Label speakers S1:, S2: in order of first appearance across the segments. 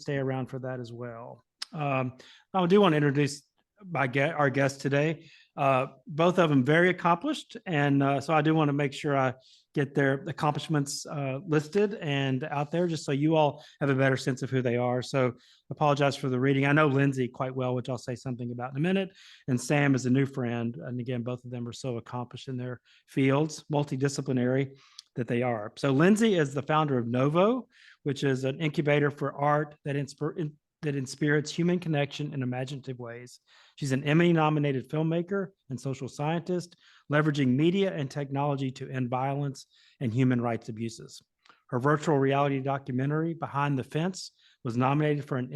S1: stay around for that as well. I do want to introduce our guests today. Both of them very accomplished, and so I do want to make sure I get their accomplishments listed and out there, just so you all have a better sense of who they are. So apologize for the reading. I know Lindsay quite well, which I'll say something about in a minute, and Sam is a new friend. And again, both of them are so accomplished in their fields, multidisciplinary that they are. So Lindsay is the founder of Novo, which is an incubator for art that inspires human connection in imaginative ways. She's an Emmy-nominated filmmaker and social scientist, leveraging media and technology to end violence and human rights abuses. Her virtual reality documentary, Behind the Fence, was nominated for an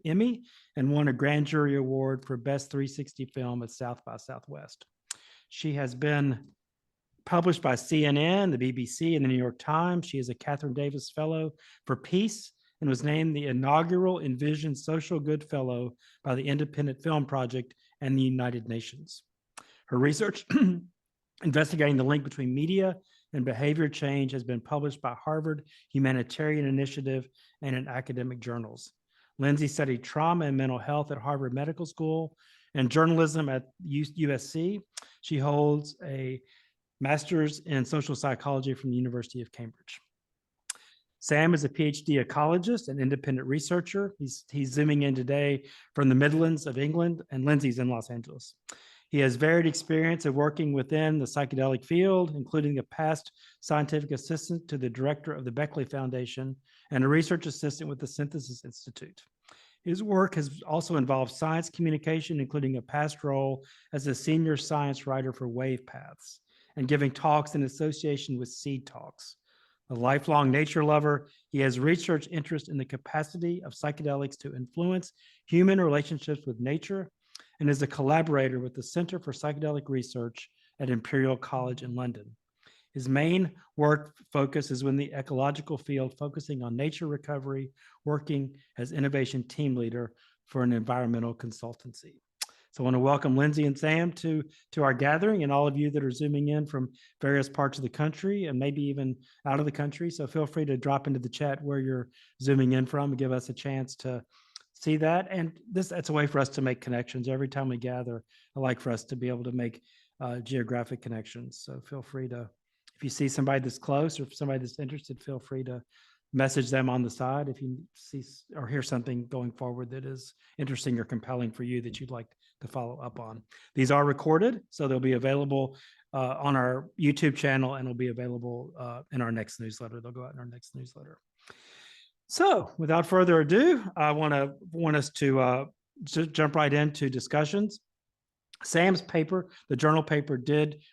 S1: Emmy and won a grand jury award for Best 360 Film at South by Southwest. She has been published by CNN, the BBC, and the New York Times. She is a Catherine Davis Fellow for Peace and was named the inaugural Envision Social Good Fellow by the Independent Film Project and the United Nations. Her research investigating the link between media and behavior change has been published by Harvard Humanitarian Initiative and in academic journals. Lindsay studied trauma and mental health at Harvard Medical School and journalism at USC. She holds a master's in social psychology from the University of Cambridge. Sam is a PhD ecologist and independent researcher. He's zooming in today from the Midlands of England, and Lindsay's in Los Angeles. He has varied experience of working within the psychedelic field, including a past scientific assistant to the director of the Beckley Foundation and a research assistant with the Synthesis Institute. His work has also involved science communication, including a past role as a senior science writer for Wave Paths and giving talks in association with Seed Talks. A lifelong nature lover, he has research interest in the capacity of psychedelics to influence human relationships with nature and is a collaborator with the Center for Psychedelic Research at Imperial College in London. His main work focus is in the ecological field, focusing on nature recovery, working as innovation team leader for an environmental consultancy. So I want to welcome Lindsay and Sam to our gathering, and all of you that are zooming in from various parts of the country and maybe even out of the country. So feel free to drop into the chat where you're zooming in from and give us a chance to see that. And that's a way for us to make connections. Every time we gather, I like for us to be able to make geographic connections. So feel free to, if you see somebody that's close or somebody that's interested, feel free to message them on the side if you see or hear something going forward that is interesting or compelling for you that you'd like to follow up on. These are recorded, so they'll be available on our YouTube channel and will be available in our next newsletter. They'll go out in our next newsletter. So without further ado, I want us to jump right into discussions. Sam's paper, the journal paper,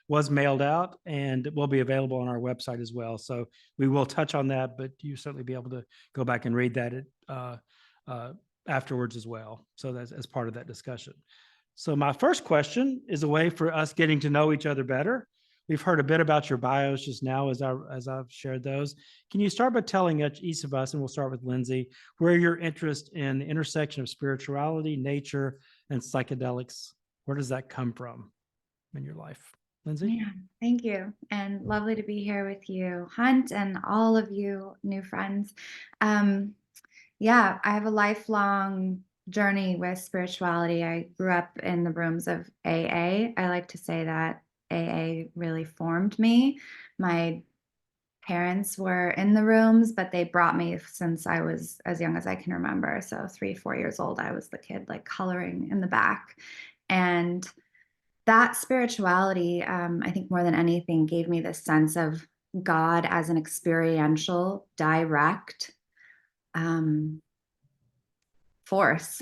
S1: was mailed out and will be available on our website as well. So we will touch on that, but you certainly be able to go back and read that afterwards as well. So that's as part of that discussion. So my first question is a way for us getting to know each other better. We've heard a bit about your bios just now as I've shared those. Can you start by telling each of us, and we'll start with Lindsay, where your interest in the intersection of spirituality, nature, and psychedelics, where does that come from in your life? Lindsay?
S2: Yeah, thank you. And lovely to be here with you, Hunt, and all of you new friends. Yeah, I have a lifelong journey with spirituality. I grew up in the rooms of AA. I like to say that AA really formed me. My parents were in the rooms, but they brought me since I was as young as I can remember. So 3, 4 years old, I was the kid like coloring in the back. And that spirituality, I think more than anything, gave me this sense of God as an experiential, direct force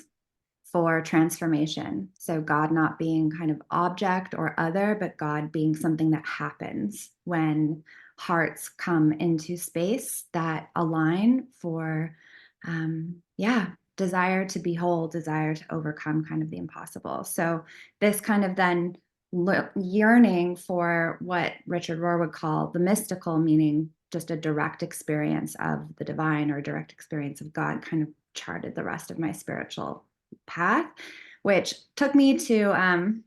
S2: for transformation. So God not being kind of object or other, but God being something that happens when hearts come into space that align for, desire to be whole, desire to overcome kind of the impossible. So this kind of then yearning for what Richard Rohr would call the mystical, meaning just a direct experience of the divine or direct experience of God, kind of charted the rest of my spiritual path, which took me to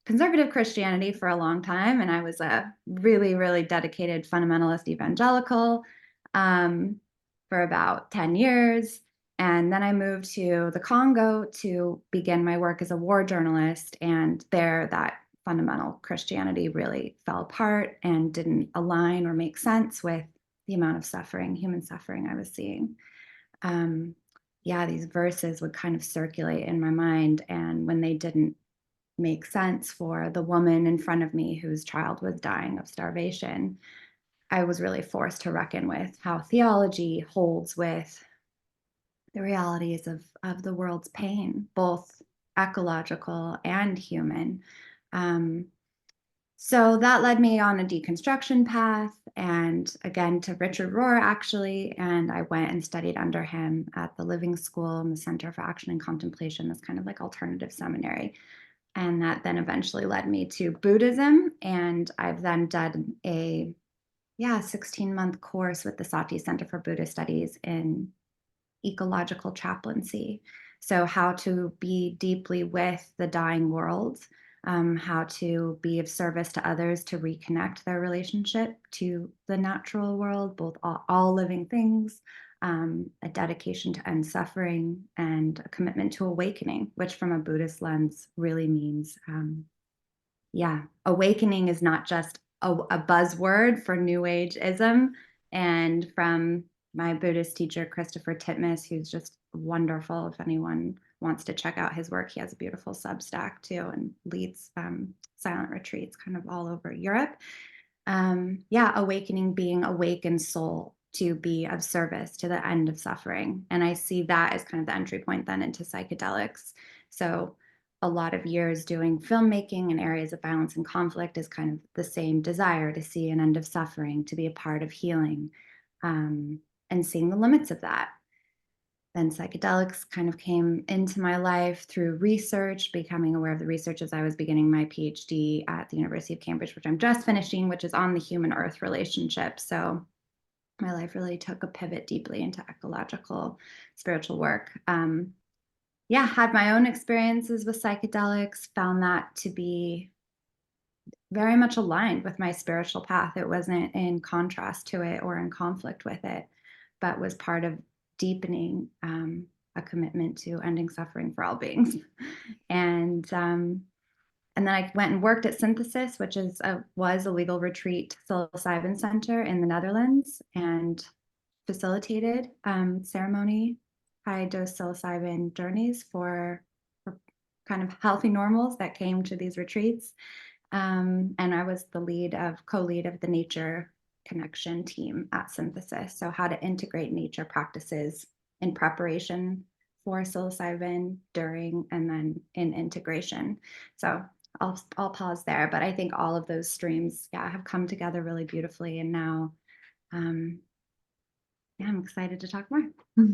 S2: conservative Christianity for a long time. And I was a really, really dedicated fundamentalist evangelical for about 10 years. And then I moved to the Congo to begin my work as a war journalist. And there, that fundamental Christianity really fell apart and didn't align or make sense with the amount of suffering, human suffering I was seeing. Yeah, these verses would kind of circulate in my mind. And when they didn't make sense for the woman in front of me whose child was dying of starvation, I was really forced to reckon with how theology holds with the realities of the world's pain, both ecological and human. Um, so that led me on a deconstruction path, and again to Richard Rohr, actually. And I went and studied under him at the Living School and the Center for Action and Contemplation, this kind of like alternative seminary. And that then eventually led me to Buddhism. And I've then done a 16-month course with the Sati Center for Buddhist Studies in ecological chaplaincy. So how to be deeply with the dying world, how to be of service to others, to reconnect their relationship to the natural world, both all living things, a dedication to end suffering, and a commitment to awakening, which from a Buddhist lens really means, awakening is not just a buzzword for New Age-ism. And from my Buddhist teacher, Christopher Titmus, who's just wonderful. If anyone wants to check out his work, he has a beautiful Substack too, and leads silent retreats kind of all over Europe. Awakening, being awakened soul to be of service to the end of suffering. And I see that as kind of the entry point then into psychedelics. So a lot of years doing filmmaking in areas of violence and conflict is kind of the same desire to see an end of suffering, to be a part of healing, and seeing the limits of that. Then psychedelics kind of came into my life through research, becoming aware of the research as I was beginning my PhD at the University of Cambridge, which I'm just finishing, which is on the human-earth relationship. So my life really took a pivot deeply into ecological spiritual work. Had my own experiences with psychedelics, found that to be very much aligned with my spiritual path. It wasn't in contrast to it or in conflict with it, but was part of deepening a commitment to ending suffering for all beings. And then I went and worked at Synthesis, which was a legal retreat psilocybin center in the Netherlands, and facilitated ceremony high dose psilocybin journeys for kind of healthy normals that came to these retreats. And I was the co-lead of the nature connection team at Synthesis. So how to integrate nature practices in preparation for psilocybin, during, and then in integration. So I'll pause there, but I think all of those streams, have come together really beautifully. And now, I'm excited to talk more.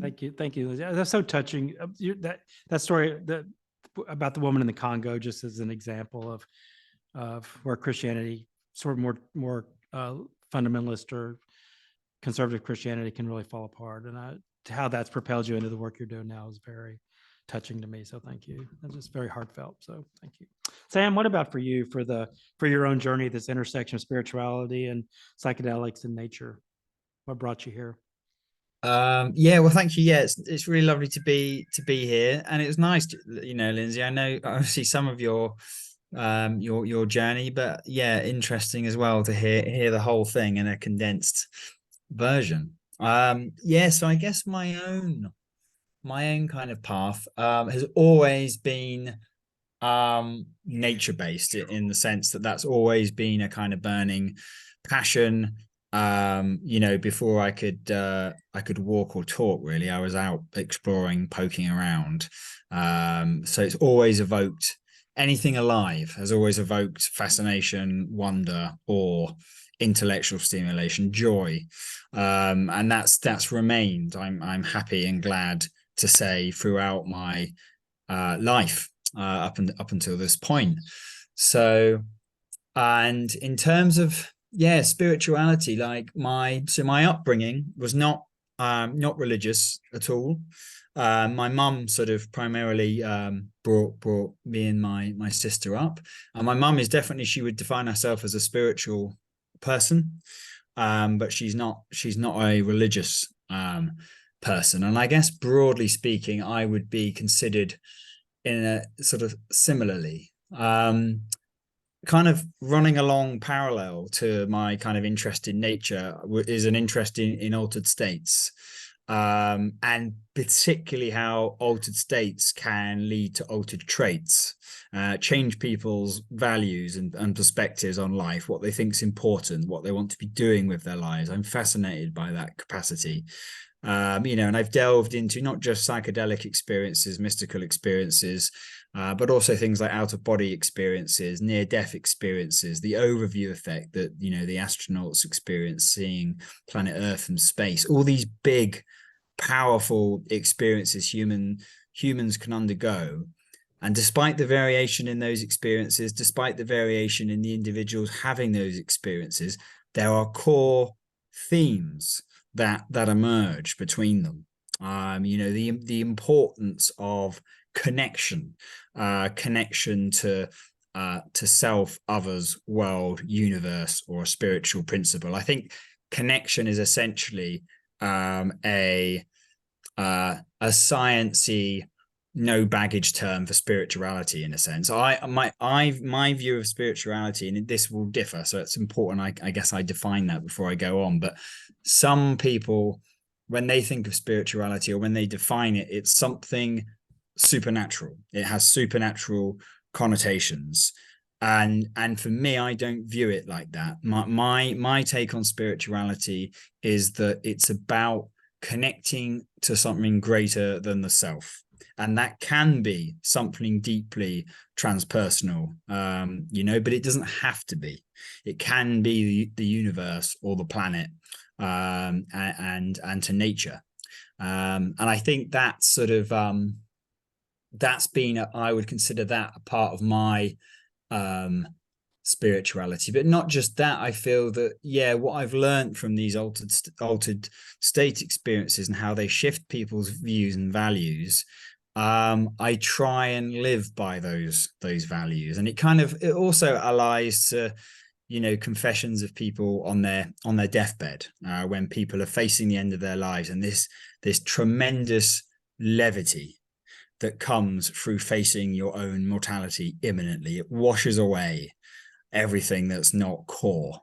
S1: Thank you, Lindsay. That's so touching. That story about the woman in the Congo, just as an example of where Christianity, sort of more fundamentalist or conservative Christianity, can really fall apart, and how that's propelled you into the work you're doing now is very touching to me. So thank you. That's just very heartfelt. So thank you. Sam, what about for you, for your own journey, this intersection of spirituality and psychedelics and nature? What brought you here?
S3: Well, thank you. It's really lovely to be here, and it was nice to, Lindsay, I know obviously some of your journey, but interesting as well to hear the whole thing in a condensed version. So I guess my own kind of path has always been nature-based, in the sense that that's always been a kind of burning passion. Before I could walk or talk, really, I was out exploring, poking around. So it's always evoked, anything alive has always evoked fascination, wonder, awe, intellectual stimulation, joy. And that's remained, I'm happy and glad to say, throughout my life, up until this point. So, and in terms of spirituality, like my upbringing was not religious at all. My mum sort of primarily brought me and my sister up, and my mum is definitely, she would define herself as a spiritual person, but she's not a religious person. And I guess broadly speaking, I would be considered in a sort of similarly. Kind of running along parallel to my kind of interest in nature is an interest in altered states, and particularly how altered states can lead to altered traits, change people's values and perspectives on life, what they think is important, what they want to be doing with their lives. I'm fascinated by that capacity. And I've delved into not just psychedelic experiences, mystical experiences, but also things like out-of-body experiences, near-death experiences, the overview effect that, the astronauts experience seeing planet Earth from space, all these big, powerful experiences humans can undergo. And despite the variation in those experiences, despite the variation in the individuals having those experiences, there are core themes that emerge between them. The importance of connection to self, others, world, universe, or a spiritual principle. I think connection is essentially a sciencey, no baggage term for spirituality, in a sense. My view of spirituality, and this will differ, so it's important I guess I define that before I go on. But some people, when they think of spirituality or when they define it, it's something supernatural. It has supernatural connotations, and for me, I don't view it like that. My take on spirituality is that it's about connecting to something greater than the self. And that can be something deeply transpersonal, but it doesn't have to be. It can be the universe or the planet, and to nature. And I think that's sort of, that's been, I would consider that a part of my spirituality. But not just that, I feel that, what I've learned from these altered state experiences and how they shift people's views and values, I try and live by those values. And it also allies to, confessions of people on their deathbed, when people are facing the end of their lives, and this tremendous levity that comes through facing your own mortality imminently. It washes away everything that's not core.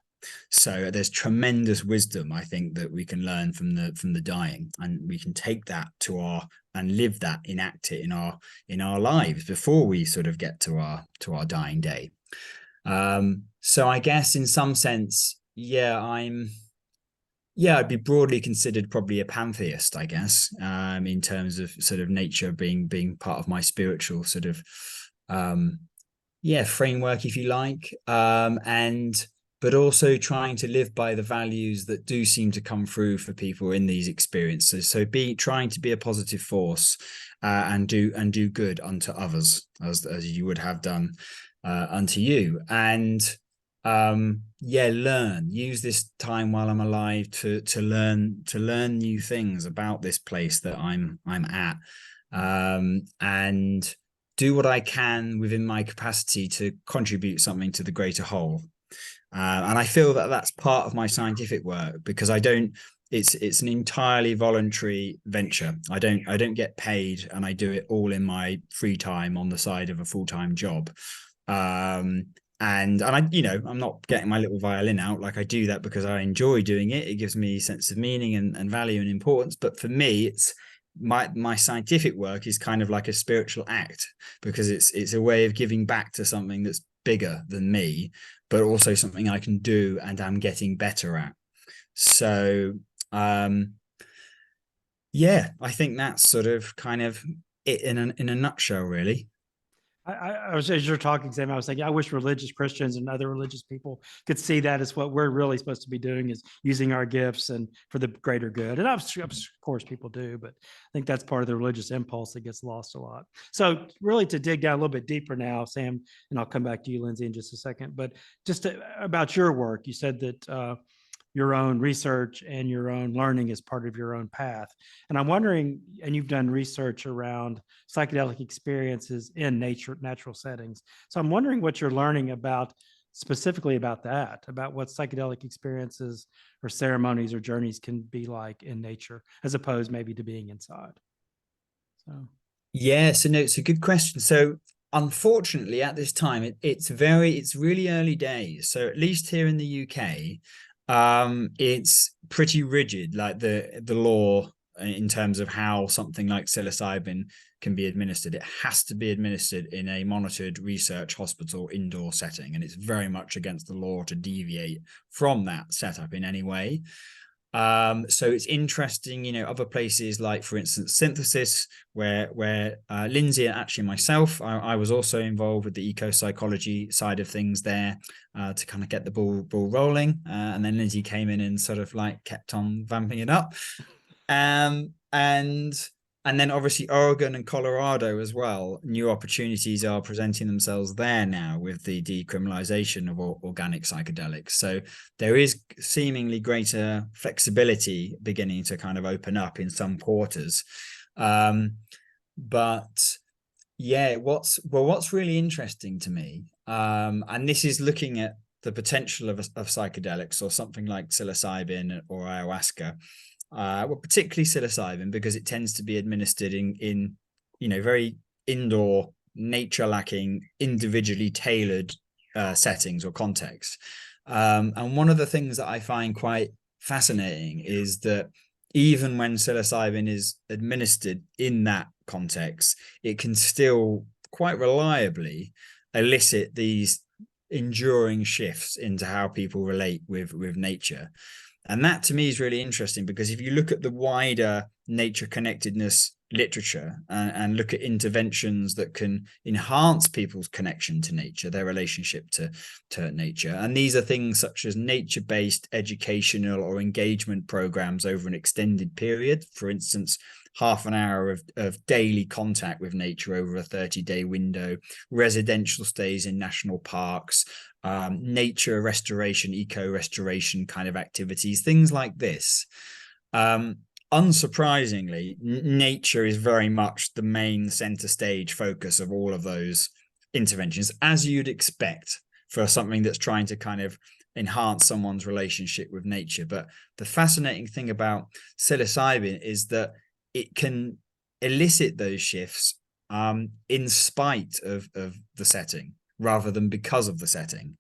S3: So there's tremendous wisdom, I think, that we can learn from the dying, and we can take that and live that, enact it in our lives before we sort of get to our dying day. So I guess in some sense, I'd be broadly considered probably a pantheist, I guess, in terms of sort of nature being part of my spiritual sort of framework, if you like, but also trying to live by the values that do seem to come through for people in these experiences. So trying to be a positive force, and do good unto others, as you would have done unto you. And use this time while I'm alive to learn new things about this place that I'm at, and do what I can within my capacity to contribute something to the greater whole. And I feel that that's part of my scientific work, because it's an entirely voluntary venture. I don't get paid, and I do it all in my free time on the side of a full-time job. And I'm not getting my little violin out. Like, I do that because I enjoy doing it. It gives me a sense of meaning and value and importance. But for me, it's my scientific work is kind of like a spiritual act, because it's a way of giving back to something that's bigger than me, but also something I can do and I'm getting better at. So I think that's sort of kind of it in a nutshell, really.
S1: I was, as you're talking, Sam, I was thinking, I wish religious Christians and other religious people could see that as what we're really supposed to be doing, is using our gifts and for the greater good. And of course people do, but I think that's part of the religious impulse that gets lost a lot. So really, to dig down a little bit deeper now, Sam, and I'll come back to you, Lindsay, in just a second, but just about your work, you said that your own research and your own learning is part of your own path. And I'm wondering, and you've done research around psychedelic experiences in natural settings. So I'm wondering what you're learning about specifically about that, about what psychedelic experiences or ceremonies or journeys can be like in nature, as opposed maybe to being inside. So.
S3: Yeah, so no, it's a good question. So unfortunately, at this time, it's really early days. So at least here in the UK, it's pretty rigid, like the law in terms of how something like psilocybin can be administered. It has to be administered in a monitored research hospital indoor setting, and it's very much against the law to deviate from that setup in any way. So it's interesting, you know, other places like, for instance, Synthesis, where Lindsay and actually myself, I was also involved with the eco-psychology side of things there, to kind of get the ball rolling. And then Lindsay came in and sort of like kept on vamping it up. And then obviously Oregon and Colorado as well, new opportunities are presenting themselves there now with the decriminalization of organic psychedelics. So there is seemingly greater flexibility beginning to kind of open up in some quarters. But yeah, what's really interesting to me, and this is looking at the potential of psychedelics or something like psilocybin or ayahuasca, well, particularly psilocybin, because it tends to be administered in you know, very indoor, nature lacking, individually tailored settings or contexts. And one of the things that I find quite fascinating is that even when psilocybin is administered in that context, it can still quite reliably elicit these enduring shifts into how people relate with nature. And that to me is really interesting, because if you look at the wider nature connectedness literature and look at interventions that can enhance people's connection to nature, their relationship to nature, and these are things such as nature-based educational or engagement programs over an extended period, for instance, half an hour of daily contact with nature over a 30-day window, residential stays in national parks, nature restoration, eco restoration kind of activities, things like this. Unsurprisingly, nature is very much the main center stage focus of all of those interventions, as you'd expect for something that's trying to kind of enhance someone's relationship with nature. But the fascinating thing about psilocybin is that it can elicit those shifts in spite of the setting rather than because of the setting.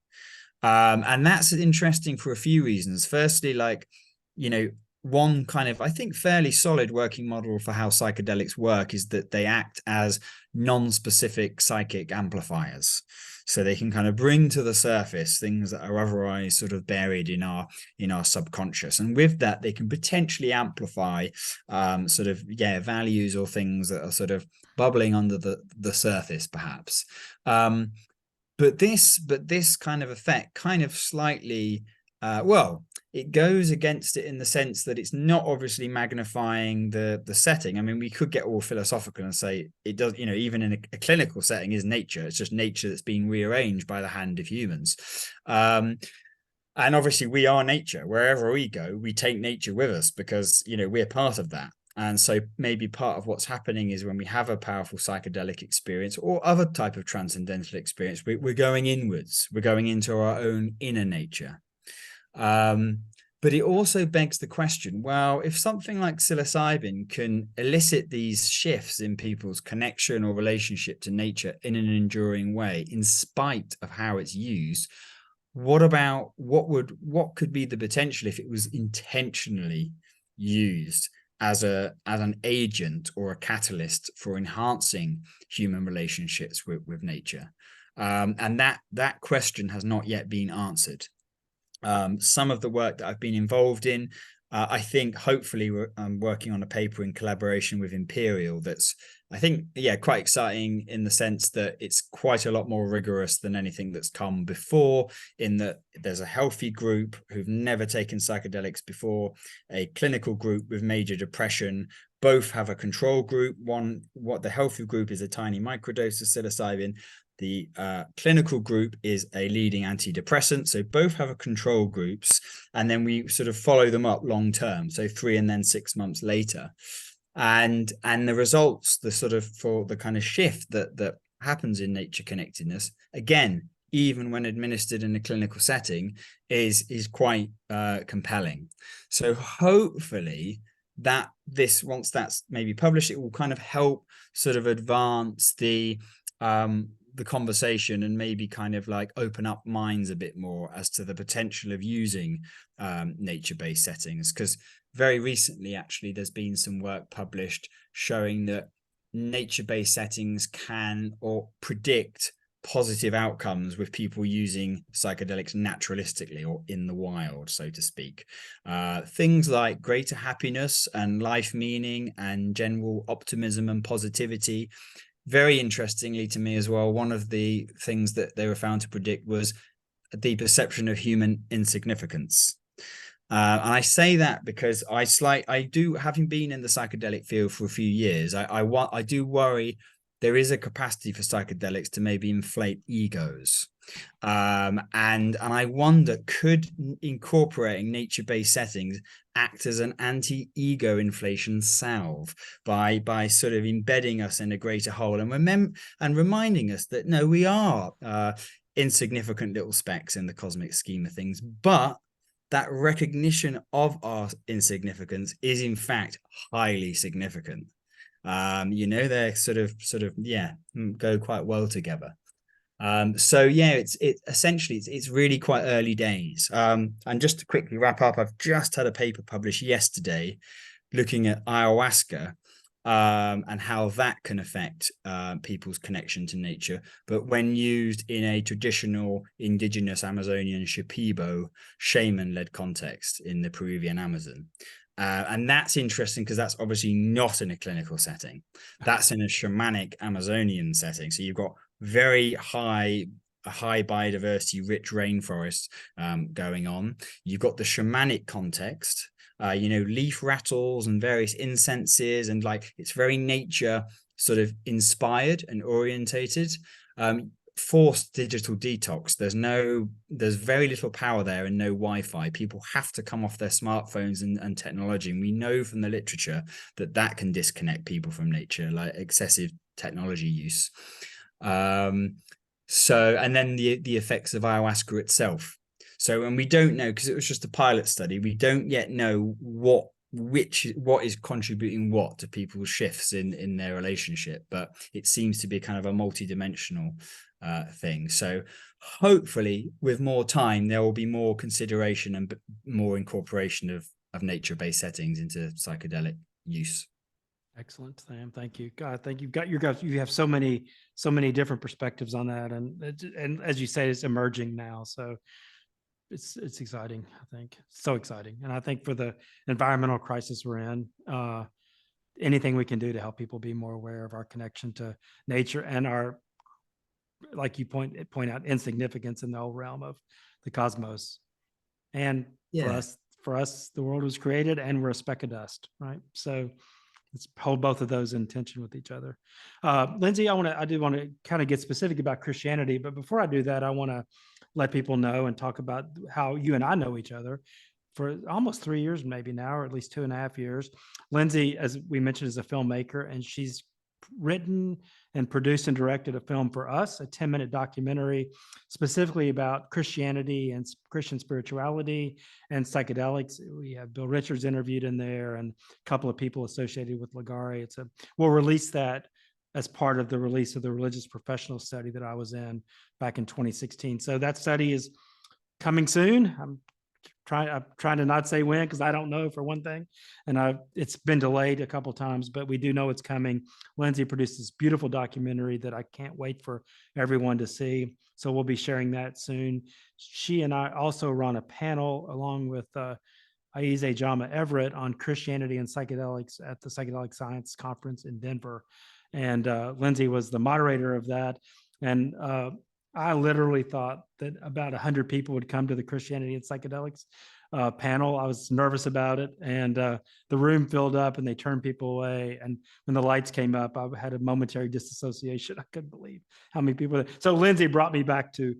S3: And that's interesting for a few reasons. Firstly, like, you know, one kind of, I think, fairly solid working model for how psychedelics work is that they act as non-specific psychic amplifiers. So they can kind of bring to the surface things that are otherwise sort of buried in our subconscious. And with that, they can potentially amplify sort of, yeah, values or things that are sort of bubbling under the surface, perhaps. But this kind of effect kind of slightly, well, it goes against it in the sense that it's not obviously magnifying the setting. I mean, we could get all philosophical and say it does, you know, even in a clinical setting is nature. It's just nature that's being rearranged by the hand of humans. And obviously we are nature. Wherever we go, we take nature with us because, you know, we're part of that. And so maybe part of what's happening is when we have a powerful psychedelic experience or other type of transcendental experience, we're going inwards. We're going into our own inner nature. But it also begs the question, well, if something like psilocybin can elicit these shifts in people's connection or relationship to nature in an enduring way, in spite of how it's used, what could be the potential if it was intentionally used as an agent or a catalyst for enhancing human relationships with nature? And that question has not yet been answered. Some of the work that I've been involved in, I think hopefully I'm working on a paper in collaboration with Imperial that's, I think, yeah, quite exciting in the sense that it's quite a lot more rigorous than anything that's come before, in that there's a healthy group who've never taken psychedelics before, a clinical group with major depression. Both have a control group. What the healthy group is a tiny microdose of psilocybin. The clinical group is a leading antidepressant. So both have a control groups, and then we sort of follow them up long term. So 3 and then 6 months later. And the results, the sort of, for the kind of shift that happens in nature connectedness, again, even when administered in a clinical setting, is quite compelling. So hopefully that once that's maybe published, it will kind of help sort of advance the conversation and maybe kind of like open up minds a bit more as to the potential of using nature-based settings. Because very recently, actually, there's been some work published showing that nature-based settings can or predict positive outcomes with people using psychedelics naturalistically or in the wild, so to speak. Things like greater happiness and life meaning and general optimism and positivity. Very interestingly to me as well, one of the things that they were found to predict was the perception of human insignificance. And I say that because I do, having been in the psychedelic field for a few years, I do worry there is a capacity for psychedelics to maybe inflate egos. And I wonder, could incorporating nature-based settings act as an anti-ego inflation salve by sort of embedding us in a greater whole and reminding us that no, we are insignificant little specks in the cosmic scheme of things, but that recognition of our insignificance is in fact highly significant. They're sort of go quite well together. So yeah, it's essentially really quite early days. And just to quickly wrap up, I've just had a paper published yesterday looking at ayahuasca and how that can affect people's connection to nature, but when used in a traditional indigenous Amazonian Shipibo shaman-led context in the Peruvian Amazon. And that's interesting because that's obviously not in a clinical setting. That's in a shamanic Amazonian setting. So you've got very high biodiversity, rich rainforests going on. You've got the shamanic context, leaf rattles and various incenses, and like it's very nature sort of inspired and orientated. Forced digital detox. There's very little power there and no Wi-Fi. People have to come off their smartphones and technology. And we know from the literature that can disconnect people from nature, like excessive technology use. And then the effects of ayahuasca itself. So, and we don't know, because it was just a pilot study, we don't yet know what is contributing what to people's shifts in their relationship, but it seems to be kind of a multi-dimensional thing. So hopefully with more time there will be more consideration and more incorporation of nature-based settings into psychedelic use.
S1: Excellent, Sam. Thank you. God, I think you have so many different perspectives on that, and as you say, it's emerging now. So it's exciting. I think so exciting, and I think for the environmental crisis we're in, anything we can do to help people be more aware of our connection to nature and our, like you point out, insignificance in the whole realm of the cosmos. And for us, the world was created, and we're a speck of dust, right? So let's hold both of those in tension with each other. Lindsay, I do want to kind of get specific about Christianity, but before I do that, I want to let people know and talk about how you and I know each other for almost 3 years, maybe now, or at least 2.5 years. Lindsay, as we mentioned, is a filmmaker, and she's written and produced and directed a film for us, a 10-minute documentary specifically about Christianity and Christian spirituality and psychedelics. We have Bill Richards interviewed in there and a couple of people associated with Ligare. We'll release that as part of the release of the religious professional study that I was in back in 2016. So that study is coming soon. I'm trying to not say when, because I don't know, for one thing, and it's been delayed a couple of times, but we do know it's coming. Lindsay produced this beautiful documentary that I can't wait for everyone to see. So we'll be sharing that soon. She and I also run a panel along with Aize Jama Everett on Christianity and psychedelics at the Psychedelic Science Conference in Denver. And Lindsay was the moderator of that. And I literally thought that about 100 people would come to the Christianity and Psychedelics panel. I was nervous about it, and the room filled up and they turned people away. And when the lights came up, I had a momentary disassociation. I couldn't believe how many people. So Lindsay brought me back to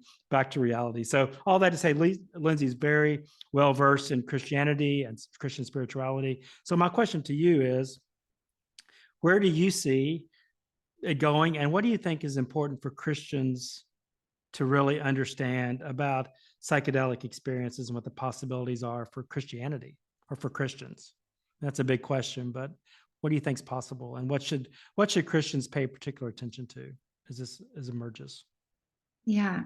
S1: reality. So all that to say, Lindsay's very well versed in Christianity and Christian spirituality. So my question to you is, where do you see it going, and what do you think is important for Christians to really understand about psychedelic experiences and what the possibilities are for Christianity or for Christians? That's a big question, but what do you think is possible, and what should Christians pay particular attention to as emerges?
S2: Yeah.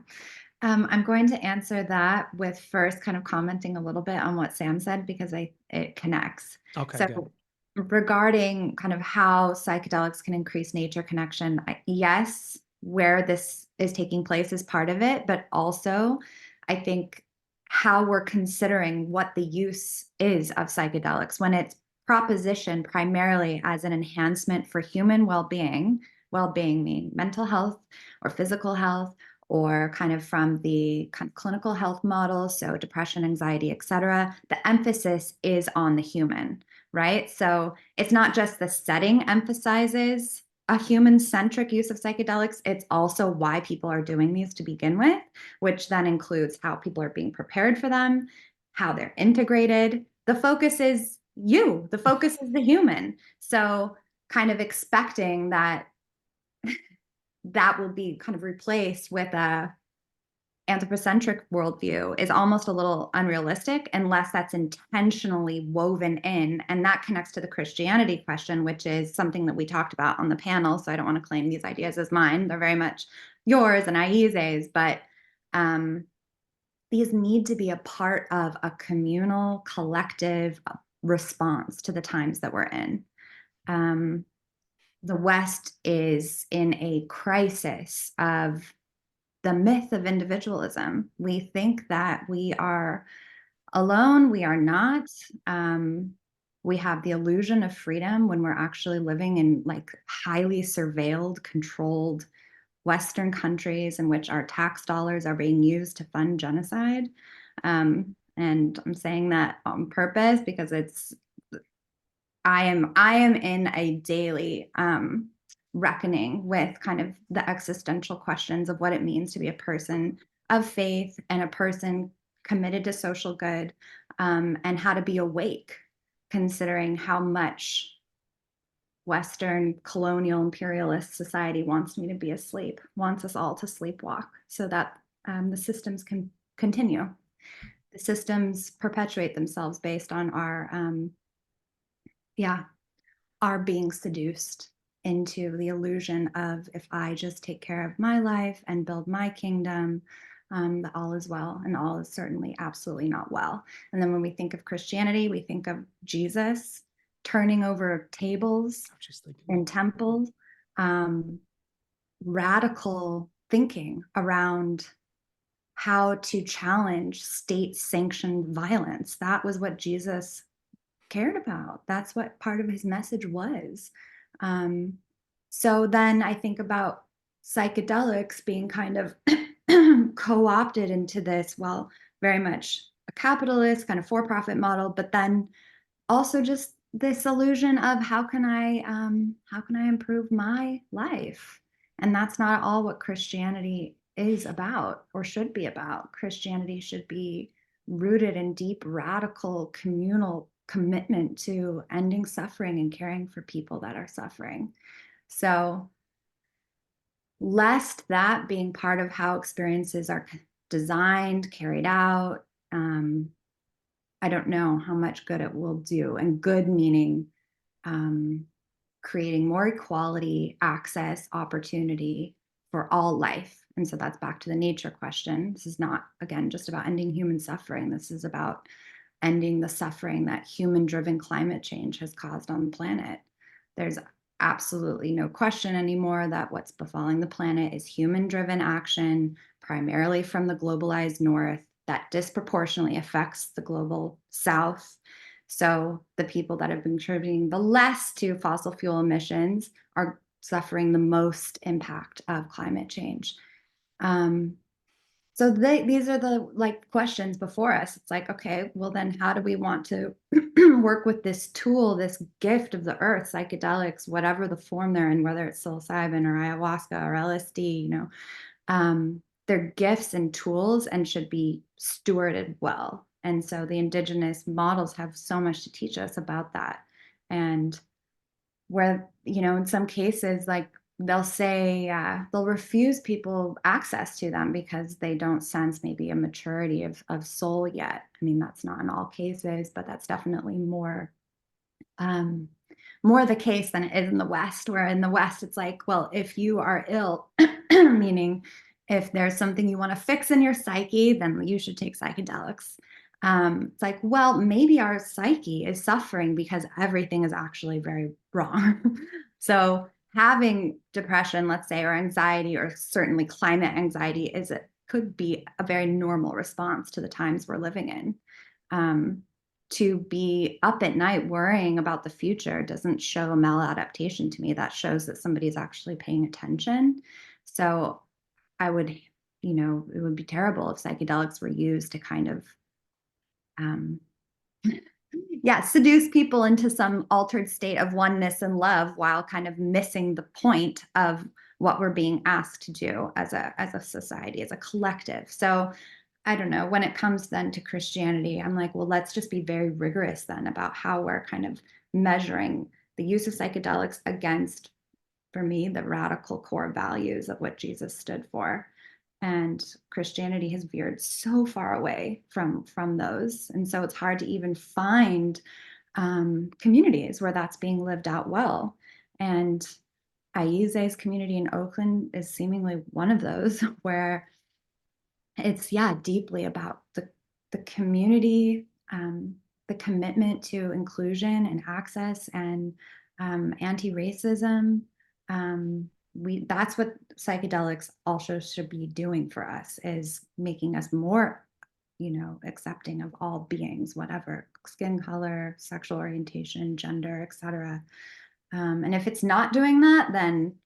S2: I'm going to answer that with first kind of commenting a little bit on what Sam said, because it connects.
S1: Okay,
S2: So
S1: good.
S2: regarding kind of how psychedelics can increase nature connection, yes, where this is taking place is part of it, but also I think how we're considering what the use is of psychedelics when it's propositioned primarily as an enhancement for human well-being. Well-being mean mental health or physical health, or kind of from the kind of clinical health model, so depression, anxiety, et cetera. The emphasis is on the human, right? So it's not just the setting emphasizes a human-centric use of psychedelics, it's also why people are doing these to begin with, which then includes how people are being prepared for them, how they're integrated. The focus is you, the focus is the human. So kind of expecting that will be kind of replaced with a anthropocentric worldview is almost a little unrealistic unless that's intentionally woven in. And that connects to the Christianity question, which is something that we talked about on the panel. So I don't want to claim these ideas as mine. They're very much yours and Aize's, but these need to be a part of a communal, collective response to the times that we're in. The West is in a crisis of the myth of individualism. We think that we are alone. We are not. We have the illusion of freedom when we're actually living in like highly surveilled, controlled Western countries in which our tax dollars are being used to fund genocide. And I'm saying that on purpose because I am in a daily reckoning with kind of the existential questions of what it means to be a person of faith and a person committed to social good, and how to be awake, considering how much Western colonial imperialist society wants me to be asleep, wants us all to sleepwalk so that the systems can continue. The systems perpetuate themselves based on are being seduced into the illusion of if I just take care of my life and build my kingdom, that all is well, and all is certainly absolutely not well. And then when we think of Christianity, we think of Jesus turning over tables in temples, radical thinking around how to challenge state-sanctioned violence. That was what Jesus cared about. That's what part of his message was. So then I think about psychedelics being kind of co-opted into this, well, very much a capitalist kind of for-profit model, but then also just this illusion of how can I improve my life? And that's not all what Christianity is about or should be about. Christianity should be rooted in deep, radical, communal commitment to ending suffering and caring for people that are suffering. So lest that being part of how experiences are designed, carried out, I don't know how much good it will do. And good meaning creating more equality, access, opportunity for all life. And so that's back to the nature question. This is not, again, just about ending human suffering. This is about ending the suffering that human-driven climate change has caused on the planet. There's absolutely no question anymore that what's befalling the planet is human-driven action, primarily from the globalized North, that disproportionately affects the global South. So the people that have been contributing the less to fossil fuel emissions are suffering the most impact of climate change. So these are the questions before us. It's like, okay, well then how do we want to work with this tool, this gift of the earth, psychedelics, whatever the form they're in, whether it's psilocybin or ayahuasca or LSD, they're gifts and tools and should be stewarded well. And so the indigenous models have so much to teach us about that. And where, in some cases, like they'll say, they'll refuse people access to them because they don't sense maybe a maturity of soul yet. I mean, that's not in all cases, but that's definitely more the case than it is in the West, where in the West, it's like, well, if you are ill, meaning if there's something you want to fix in your psyche, then you should take psychedelics. It's like, well, maybe our psyche is suffering because everything is actually very wrong. So having depression, let's say, or anxiety, or certainly climate anxiety, could be a very normal response to the times we're living in. To be up at night worrying about the future doesn't show a maladaptation to me. That shows that somebody's actually paying attention. So I would, it would be terrible if psychedelics were used to kind of, seduce people into some altered state of oneness and love while kind of missing the point of what we're being asked to do as a society, as a collective. So I don't know, when it comes then to Christianity, I'm like, well, let's just be very rigorous then about how we're kind of measuring the use of psychedelics against, for me, the radical core values of what Jesus stood for. And Christianity has veered so far away from those. And so it's hard to even find communities where that's being lived out well. And Aize's community in Oakland is seemingly one of those where it's deeply about the community, the commitment to inclusion and access and anti-racism. That's what psychedelics also should be doing for us, is making us more, accepting of all beings, whatever skin color, sexual orientation, gender, etc. And if it's not doing that, then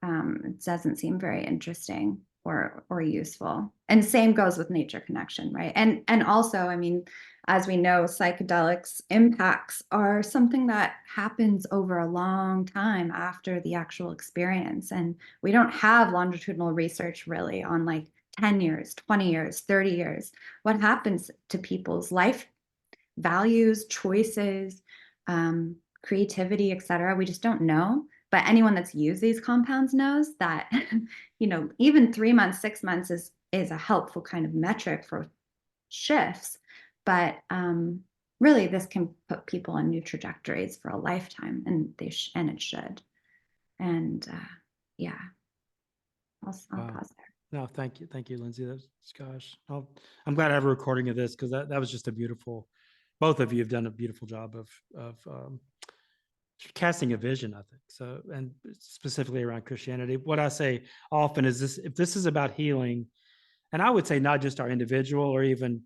S2: it doesn't seem very interesting or useful. And same goes with nature connection, right? And also, I mean, as we know, psychedelics impacts are something that happens over a long time after the actual experience. And we don't have longitudinal research really on like 10 years, 20 years, 30 years. What happens to people's life values, choices, creativity, etc. We just don't know. But anyone that's used these compounds knows that, even 3 months, 6 months is a helpful kind of metric for shifts. But really, this can put people on new trajectories for a lifetime, and and it should. And I'll pause there.
S1: No, thank you, Lindsay. Gosh, I'm glad I have a recording of this, because that was just a beautiful. Both of you have done a beautiful job of casting a vision, I think. So, and specifically around Christianity, what I say often is this: if this is about healing, and I would say not just our individual or even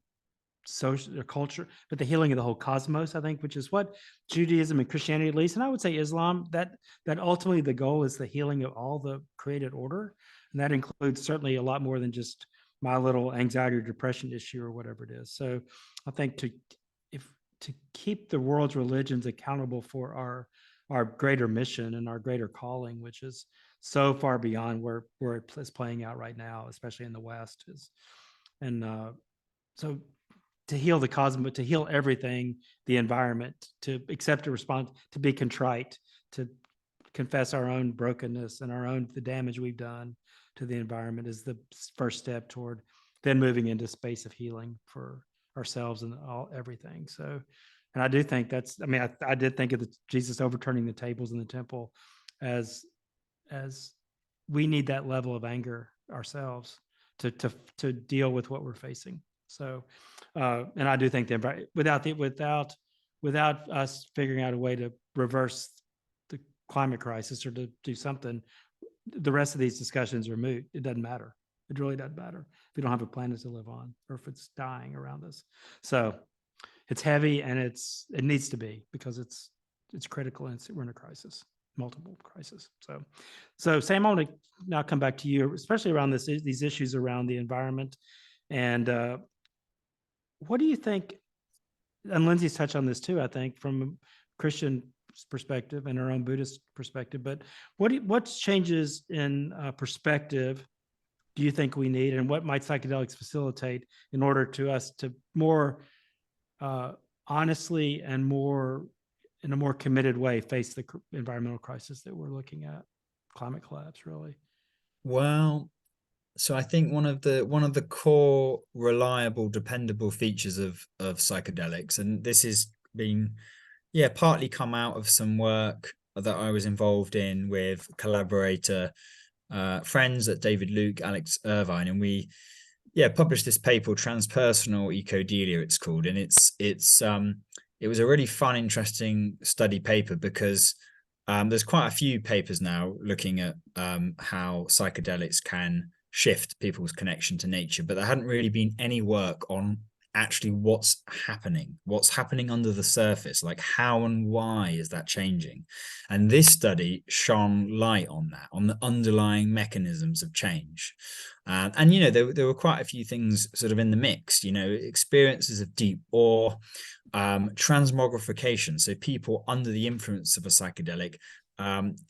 S1: social or culture, but the healing of the whole cosmos, I think, which is what Judaism and Christianity, at least, and I would say Islam, that ultimately the goal is the healing of all the created order. And that includes certainly a lot more than just my little anxiety or depression issue or whatever it is. So I think to keep the world's religions accountable for our greater mission and our greater calling, which is so far beyond where it's playing out right now, especially in the West, so to heal the cosmos, to heal everything, the environment, to accept a response, to be contrite, to confess our own brokenness and the damage we've done to the environment is the first step toward then moving into space of healing for ourselves and everything. So, and I do think I did think of Jesus overturning the tables in the temple as we need that level of anger ourselves to deal with what we're facing. So, and I do think that without us figuring out a way to reverse the climate crisis or to do something, the rest of these discussions are moot. It doesn't matter. It really doesn't matter if we don't have a planet to live on, or if it's dying around us. So it's heavy, and it needs to be, because it's critical, and we're in a crisis, multiple crises. So Sam, I want to now come back to you, especially around these issues around the environment. And what do you think? And Lindsay's touched on this too, I think, from a Christian perspective and our own Buddhist perspective. But what changes in perspective do you think we need, and what might psychedelics facilitate in order to us to more honestly and in a more committed way face the environmental crisis that we're looking at? climate collapse, really?
S3: Well, so I think one of the core, reliable, dependable features of psychedelics, and this has been, partly come out of some work that I was involved in with collaborator friends at David Luke, Alex Irvine, and we published this paper, Transpersonal Ecodelia, it's called, and it was a really fun, interesting study paper because there's quite a few papers now looking at how psychedelics can shift people's connection to nature, but there hadn't really been any work on actually what's happening under the surface, like how and why is that changing. And this study shone light on that, on the underlying mechanisms of change. And there were quite a few things sort of in the mix, experiences of deep awe, transmogrification, so people under the influence of a psychedelic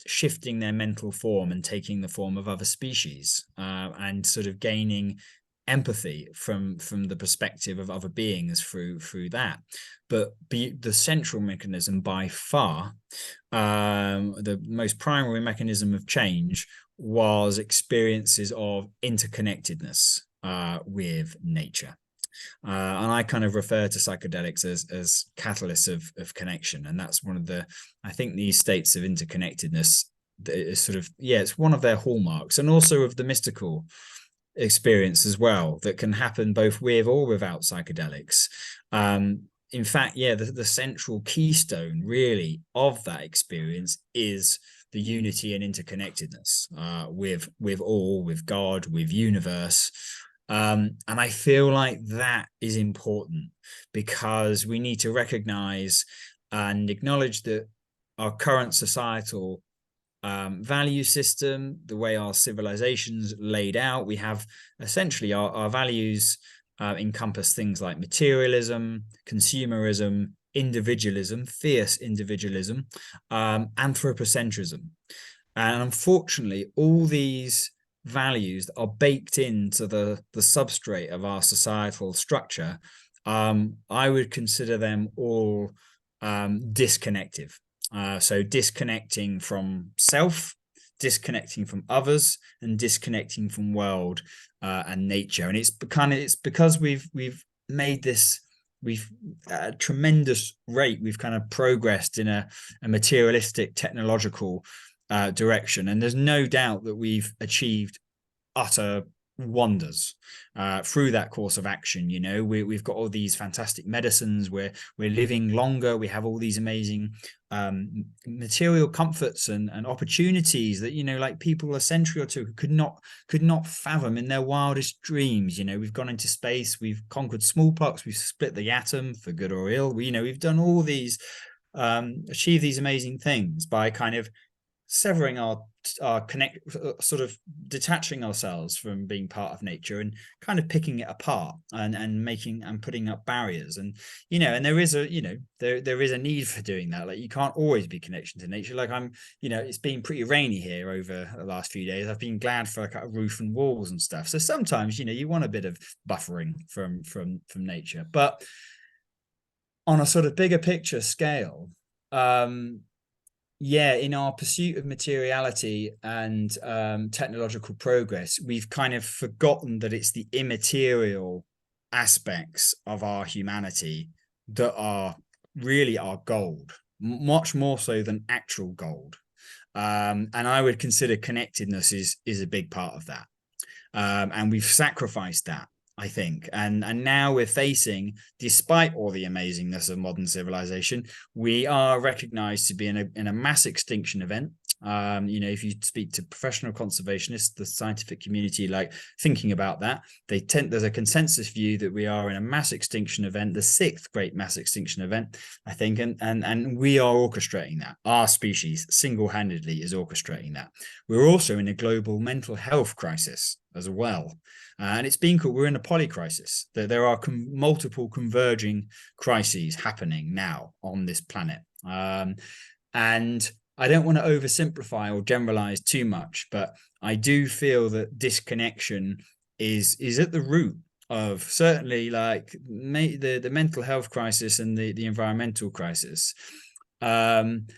S3: shifting their mental form and taking the form of other species, and sort of gaining empathy from the perspective of other beings through that. But the central mechanism by far, the most primary mechanism of change, was experiences of interconnectedness with nature. And I kind of refer to psychedelics as catalysts of connection. And that's one of I think these states of interconnectedness is sort of, it's one of their hallmarks, and also of the mystical experience as well, that can happen both with or without psychedelics. In fact, the central keystone really of that experience is the unity and interconnectedness with all, with God, with universe. And I feel like that is important, because we need to recognize and acknowledge that our current societal value system, the way our civilization's laid out, we have essentially our values encompass things like materialism, consumerism, individualism, fierce individualism, anthropocentrism. And unfortunately, all these values are baked into the substrate of our societal structure. I would consider them all disconnective. So disconnecting from self, disconnecting from others, and disconnecting from world and nature. And it's because we've made this, at a tremendous rate, we've kind of progressed in a materialistic, technological direction. And there's no doubt that we've achieved utter wonders through that course of action. We've got all these fantastic medicines, we're living longer, we have all these amazing material comforts and opportunities that like people a century or two could not fathom in their wildest dreams. We've gone into space, we've conquered smallpox, we've split the atom for good or ill. We've done all these achieved these amazing things by kind of severing our sort of detaching ourselves from being part of nature and kind of picking it apart and making and putting up barriers. And and there is a need for doing that. Like, you can't always be connection to nature. Like, it's been pretty rainy here over the last few days. I've been glad for a roof and walls and stuff. So sometimes you want a bit of buffering from nature. But on a sort of bigger picture scale, in our pursuit of materiality and technological progress, we've kind of forgotten that it's the immaterial aspects of our humanity that are really our gold, much more so than actual gold. And I would consider connectedness is a big part of that. And we've sacrificed that, I think. And now we're facing, despite all the amazingness of modern civilization, we are recognized to be in a mass extinction event. If you speak to professional conservationists, the scientific community, like thinking about that, there's a consensus view that we are in a mass extinction event, the 6th great mass extinction event, I think, and we are orchestrating that. Our species single-handedly is orchestrating that. We're also in a global mental health crisis as well. And it's been called, we're in a polycrisis. There are multiple converging crises happening now on this planet. And I don't want to oversimplify or generalize too much, but I do feel that disconnection is at the root of certainly like the mental health crisis and the environmental crisis. And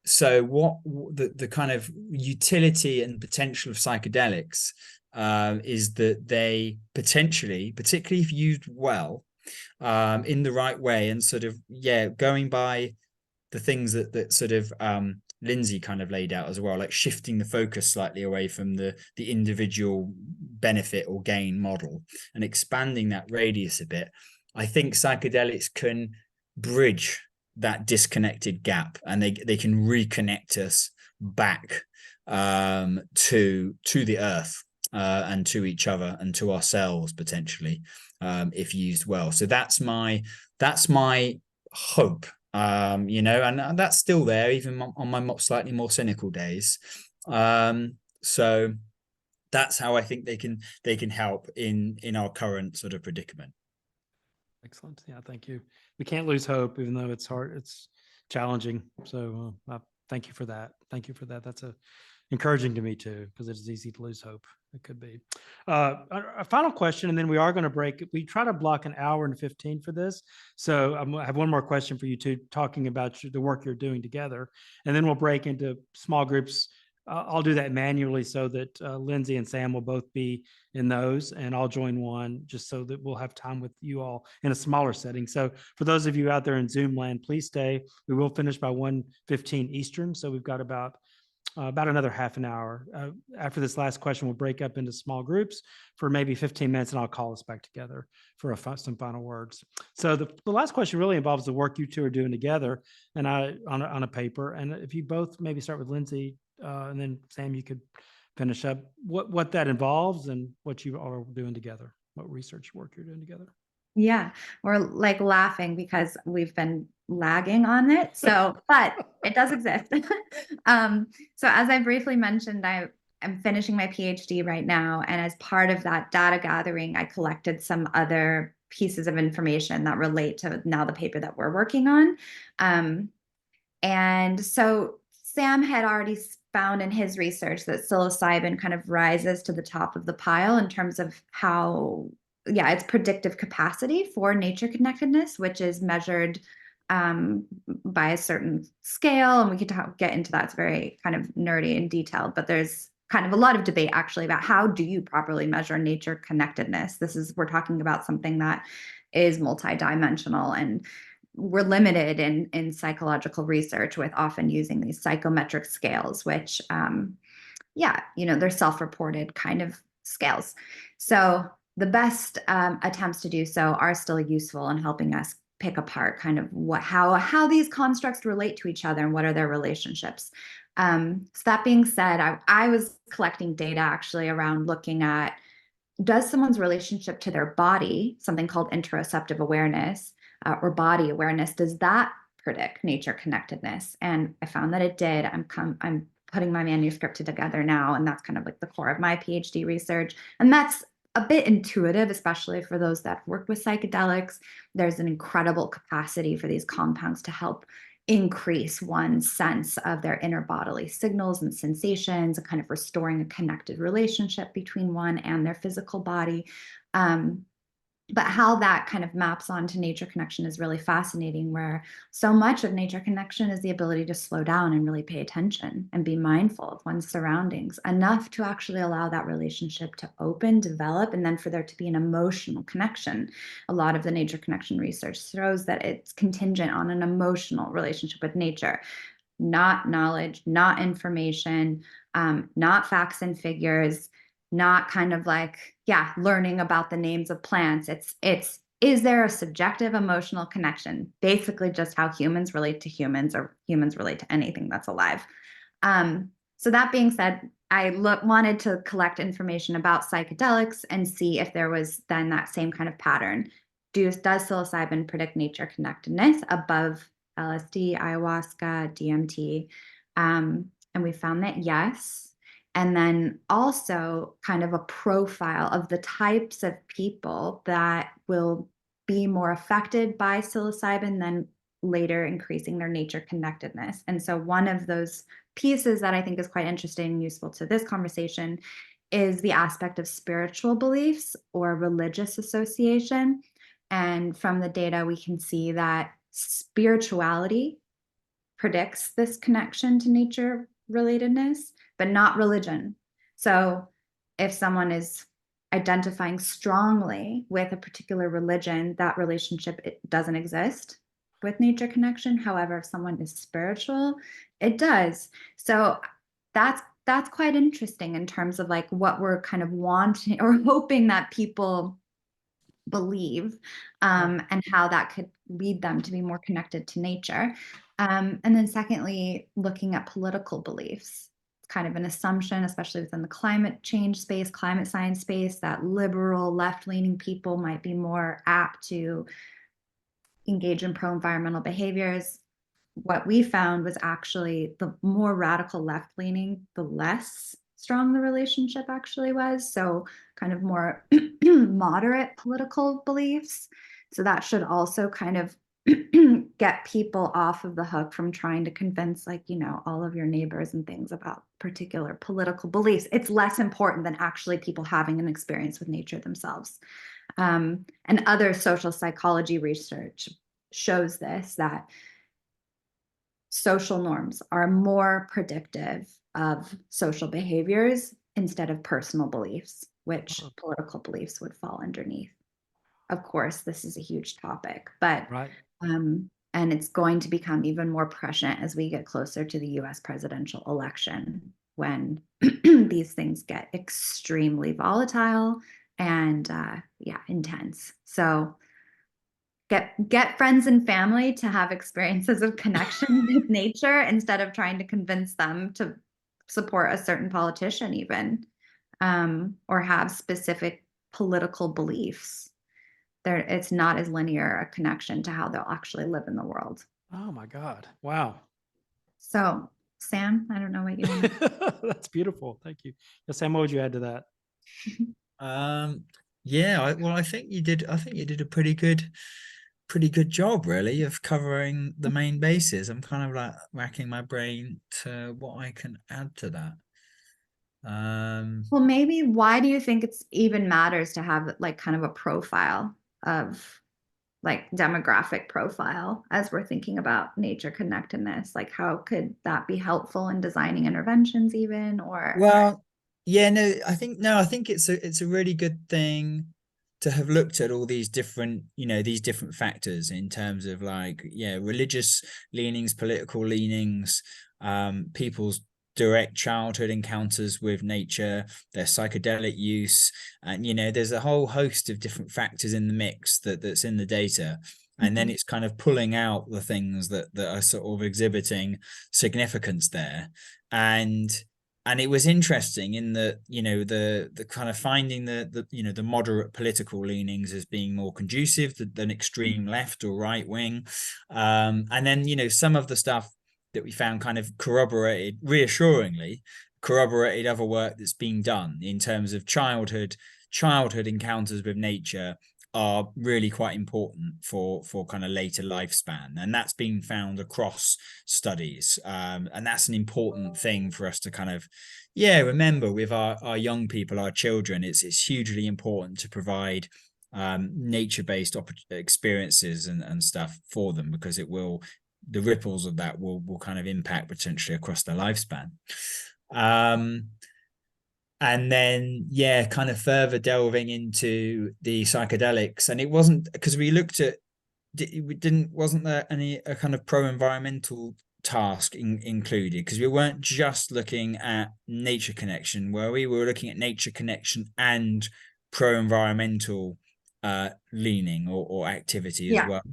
S3: so what the kind of utility and potential of psychedelics is that they potentially, particularly if used well, in the right way, and sort of, yeah, going by the things that sort of Lindsay kind of laid out as well, like shifting the focus slightly away from the individual benefit or gain model and expanding that radius a bit. I think psychedelics can bridge that disconnected gap, and they can reconnect us back to the earth, and to each other and to ourselves potentially, if used well. So that's my hope, and that's still there even on my slightly more cynical days. So that's how I think they can help in our current sort of predicament.
S1: Excellent. Yeah, thank you. We can't lose hope, even though it's hard. It's challenging. So thank you for that. Thank you for that. That's encouraging to me too, because it's easy to lose hope. It could be. A final question, and then we are going to break. We try to block an hour and 15 for this. So I have one more question for you two, talking about the work you're doing together, and then we'll break into small groups. I'll do that manually so that Lindsay and Sam will both be in those, and I'll join one just so that we'll have time with you all in a smaller setting. So for those of you out there in Zoom land, please stay. We will finish by 1:15 Eastern. So we've got about another half an hour. After this last question, we'll break up into small groups for maybe 15 minutes, and I'll call us back together for some final words. So the last question really involves the work you two are doing together, and on a paper. And if you both maybe start with Lindsay, and then Sam, you could finish up what that involves and what you are doing together, what research work you're doing together.
S2: Yeah, we're like laughing because we've been lagging on it. So, but it does exist. So as I briefly mentioned, I'm finishing my PhD right now. And as part of that data gathering, I collected some other pieces of information that relate to now the paper that we're working on. And so Sam had already found in his research that psilocybin kind of rises to the top of the pile in terms of how, its predictive capacity for nature connectedness, which is measured by a certain scale. And we could get into that. It's very kind of nerdy and detailed, but there's kind of a lot of debate actually about how do you properly measure nature connectedness. We're talking about something that is multidimensional, and we're limited in psychological research with often using these psychometric scales, which, they're self-reported kind of scales. So the best attempts to do so are still useful in helping us pick apart kind of how these constructs relate to each other and what are their relationships. So that being said, I was collecting data actually around looking at, does someone's relationship to their body, something called interoceptive awareness, or body awareness, does that predict nature connectedness? And I found that it did. I'm putting my manuscript together now, and that's kind of like the core of my PhD research. And that's a bit intuitive, especially for those that work with psychedelics. There's an incredible capacity for these compounds to help increase one's sense of their inner bodily signals and sensations, and kind of restoring a connected relationship between one and their physical body. But how that kind of maps onto nature connection is really fascinating, where so much of nature connection is the ability to slow down and really pay attention and be mindful of one's surroundings enough to actually allow that relationship to open, develop, and then for there to be an emotional connection. A lot of the nature connection research shows that it's contingent on an emotional relationship with nature, not knowledge, not information, not facts and figures, not kind of like, learning about the names of plants. It's is there a subjective emotional connection? Basically just how humans relate to humans, or humans relate to anything that's alive. So that being said, I wanted to collect information about psychedelics and see if there was then that same kind of pattern. Does psilocybin predict nature connectedness above LSD, ayahuasca, DMT? And we found that yes. And then also kind of a profile of the types of people that will be more affected by psilocybin than later increasing their nature connectedness. And so one of those pieces that I think is quite interesting and useful to this conversation is the aspect of spiritual beliefs or religious association. And from the data, we can see that spirituality predicts this connection to nature relatedness, but not religion. So if someone is identifying strongly with a particular religion, that relationship, it doesn't exist with nature connection. However, if someone is spiritual, it does. So that's quite interesting in terms of like what we're kind of wanting or hoping that people believe, and how that could lead them to be more connected to nature. And then secondly, looking at political beliefs. It's kind of an assumption, especially within the climate change space, climate science space, that liberal left-leaning people might be more apt to engage in pro-environmental behaviors. What we found was actually the more radical left-leaning, the less strong the relationship actually was. So kind of more moderate political beliefs. So that should also kind of get people off of the hook from trying to convince, like, you know, all of your neighbors and things about particular political beliefs. It's less important than actually people having an experience with nature themselves. And other social psychology research shows this, that social norms are more predictive of social behaviors instead of personal beliefs, which political beliefs would fall underneath. Of course, this is a huge topic, but
S1: Right.
S2: and it's going to become even more prescient as we get closer to the US presidential election, when these things get extremely volatile and intense. So get friends and family to have experiences of connection with nature instead of trying to convince them to support a certain politician even, or have specific political beliefs. It's not as linear a connection to how they'll actually live in the world.
S1: Oh my God. Wow.
S2: So Sam, I don't know what you want to.
S1: That's beautiful. Thank you. Yeah, Sam, what would you add to that?
S3: I think you did a pretty good job, really, of covering the main bases. I'm kind of like racking my brain to what I can add to that.
S2: Well, maybe why do you think it's even matters to have like kind of a profile of like demographic profile as we're thinking about nature connectedness? Like how could that be helpful in designing interventions even, or?
S3: Well, yeah, no, I think it's a really good thing to have looked at all these different, these different factors in terms of like, religious leanings, political leanings, people's direct childhood encounters with nature, their psychedelic use, and there's a whole host of different factors in the mix that's in the data. And then it's kind of pulling out the things that are sort of exhibiting significance there. And it was interesting in that, the kind of finding the moderate political leanings as being more conducive than extreme left or right wing. And then, some of the stuff that we found kind of reassuringly corroborated other work that's being done in terms of childhood encounters with nature are really quite important for kind of later lifespan, and that's been found across studies, and that's an important thing for us to kind of remember with our young people, our children. It's hugely important to provide nature-based experiences and stuff for them, because the ripples of that will kind of impact potentially across their lifespan. And then, kind of further delving into the psychedelics. And it wasn't because we looked at, wasn't there a kind of pro-environmental task included? Because we weren't just looking at nature connection, where we were looking at nature connection and pro-environmental leaning or activity as well.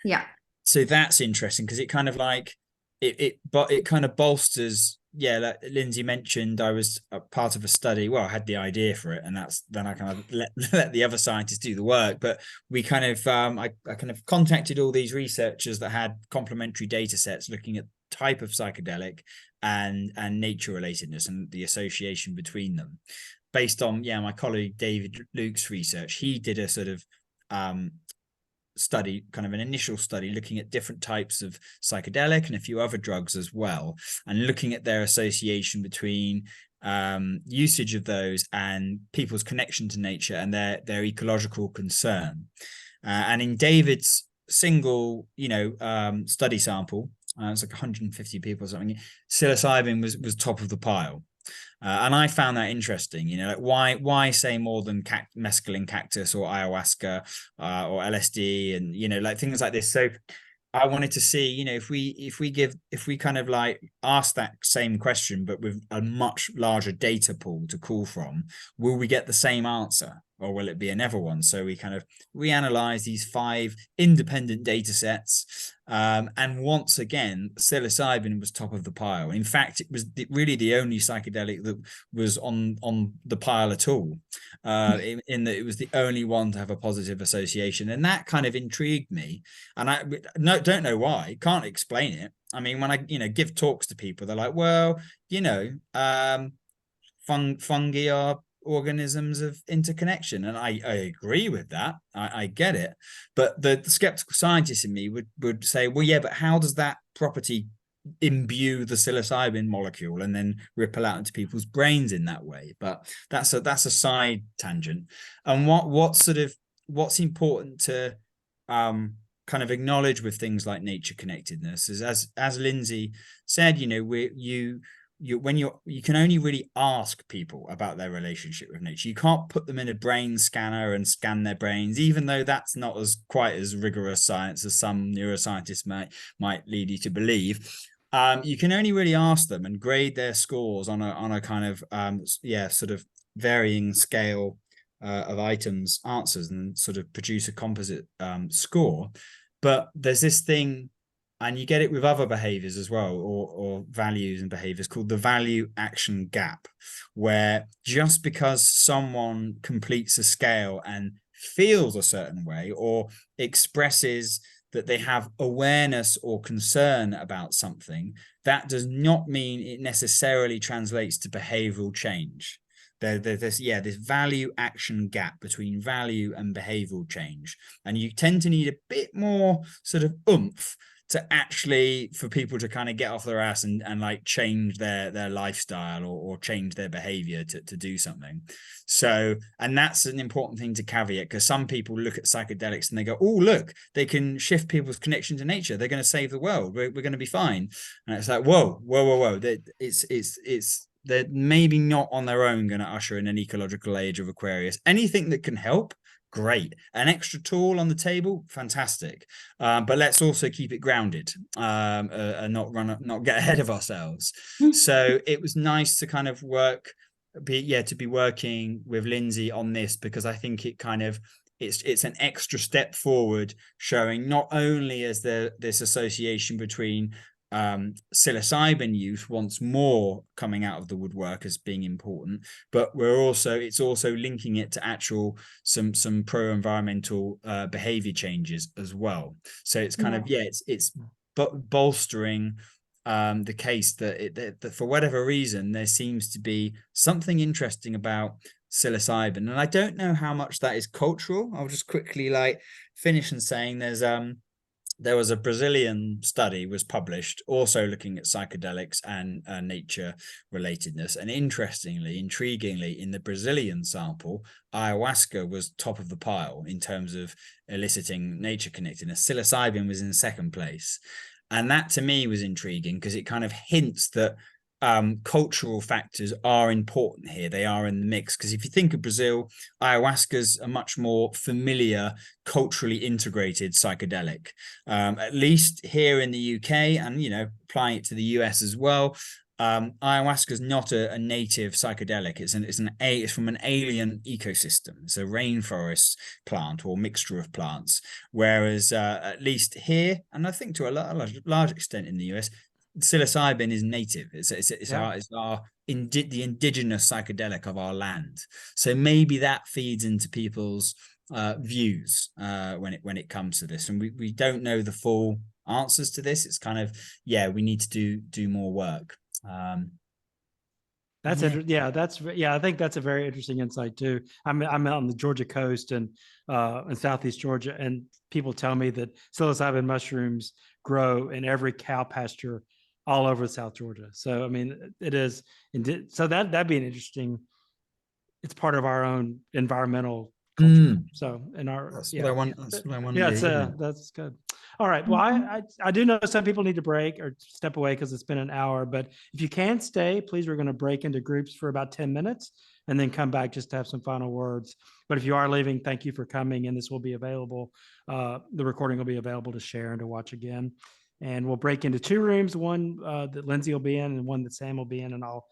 S2: Yeah.
S3: So that's interesting, because it kind of like but it kind of bolsters. Like Lindsay mentioned, I was a part of a study. Well, I had the idea for it, and then I kind of let the other scientists do the work. But we kind of I kind of contacted all these researchers that had complementary data sets looking at type of psychedelic and nature relatedness and the association between them, based on my colleague David Luke's research. He did a sort of study, kind of an initial study, looking at different types of psychedelic and a few other drugs as well, and looking at their association between usage of those and people's connection to nature and their ecological concern. And in David's single study sample, It's like 150 people or something. Psilocybin was top of the pile. And I found that interesting, you know, like why say more than mescaline cactus or ayahuasca or LSD and, you know, like things like this. So I wanted to see, you know, if we kind of like ask that same question, but with a much larger data pool to call from, will we get the same answer or will it be another one? So we analyze these 5 independent data sets. And once again, psilocybin was top of the pile. In fact, it was really the only psychedelic that was on the pile at all, in that it was the only one to have a positive association. And that kind of intrigued me. And I don't know why, can't explain it. I mean, when I, you know, give talks to people, they're like, well, you know, fungi are organisms of interconnection, and I agree with that. I get it, but the skeptical scientist in me would say, well, yeah, but how does that property imbue the psilocybin molecule and then ripple out into people's brains in that way? But that's a side tangent. And what's important to kind of acknowledge with things like nature connectedness is, as Lindsay said, you know, you can only really ask people about their relationship with nature. You can't put them in a brain scanner and scan their brains, even though that's not quite as rigorous science as some neuroscientists might lead you to believe. You can only really ask them and grade their scores on a kind of sort of varying scale of items answers and sort of produce a composite score. But there's this thing, and you get it with other behaviors as well, or values and behaviors, called the value action gap, where just because someone completes a scale and feels a certain way or expresses that they have awareness or concern about something, that does not mean it necessarily translates to behavioral change. There's this value action gap between value and behavioral change, and you tend to need a bit more sort of oomph to actually, for people to kind of get off their ass and like change their lifestyle or change their behavior to do something. So, and that's an important thing to caveat, because some people look at psychedelics and they go, oh, look, they can shift people's connection to nature, they're going to save the world, we're going to be fine. And it's like, whoa. They're maybe not on their own going to usher in an ecological age of Aquarius. Anything that can help, great. An extra tool on the table, fantastic. But let's also keep it grounded, and not get ahead of ourselves. So it was nice to kind of be working with Lindsay on this, because I think it kind of it's an extra step forward, showing not only is there this association between psilocybin use once more coming out of the woodwork as being important, but it's also linking it to actual some pro-environmental behavior changes as well. So it's kind of it's bolstering the case that for whatever reason there seems to be something interesting about psilocybin. And I don't know how much that is cultural. I'll just quickly like finish and saying there was a Brazilian study was published also looking at psychedelics and nature relatedness. And intriguingly, in the Brazilian sample, ayahuasca was top of the pile in terms of eliciting nature connectedness. Psilocybin was in second place. And that to me was intriguing, because it kind of hints that cultural factors are important here. They are in the mix, because if you think of Brazil, ayahuasca's a much more familiar, culturally integrated psychedelic. At least here in the UK, and you know, applying it to the US as well, ayahuasca is not a native psychedelic. It's from an alien ecosystem. It's a rainforest plant or mixture of plants. Whereas at least here, and I think to a large extent in the US, psilocybin is native. It's the indigenous psychedelic of our land. So maybe that feeds into people's views when it comes to this. And we don't know the full answers to this. It's kind of, we need to do more work.
S1: I think that's a very interesting insight too. I'm out on the Georgia coast and in Southeast Georgia, and people tell me that psilocybin mushrooms grow in every cow pasture all over South Georgia. So I mean, it is. So that'd be an interesting. It's part of our own environmental culture. So in our
S3: that's what I want. That's what I want.
S1: Yeah, that's good. All right. Well, I do know some people need to break or step away because it's been an hour, but if you can stay, please, we're going to break into groups for about 10 minutes and then come back just to have some final words. But if you are leaving, thank you for coming, and this will be available. The recording will be available to share and to watch again. And we'll break into 2 rooms, one that Lindsay will be in and one that Sam will be in, and I'll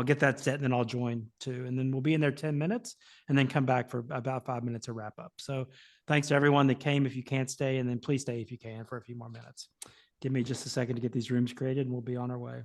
S1: get that set and then I'll join too. And then we'll be in there 10 minutes and then come back for about 5 minutes to wrap up. So thanks to everyone that came if you can't stay, and then please stay if you can for a few more minutes. Give me just a second to get these rooms created and we'll be on our way.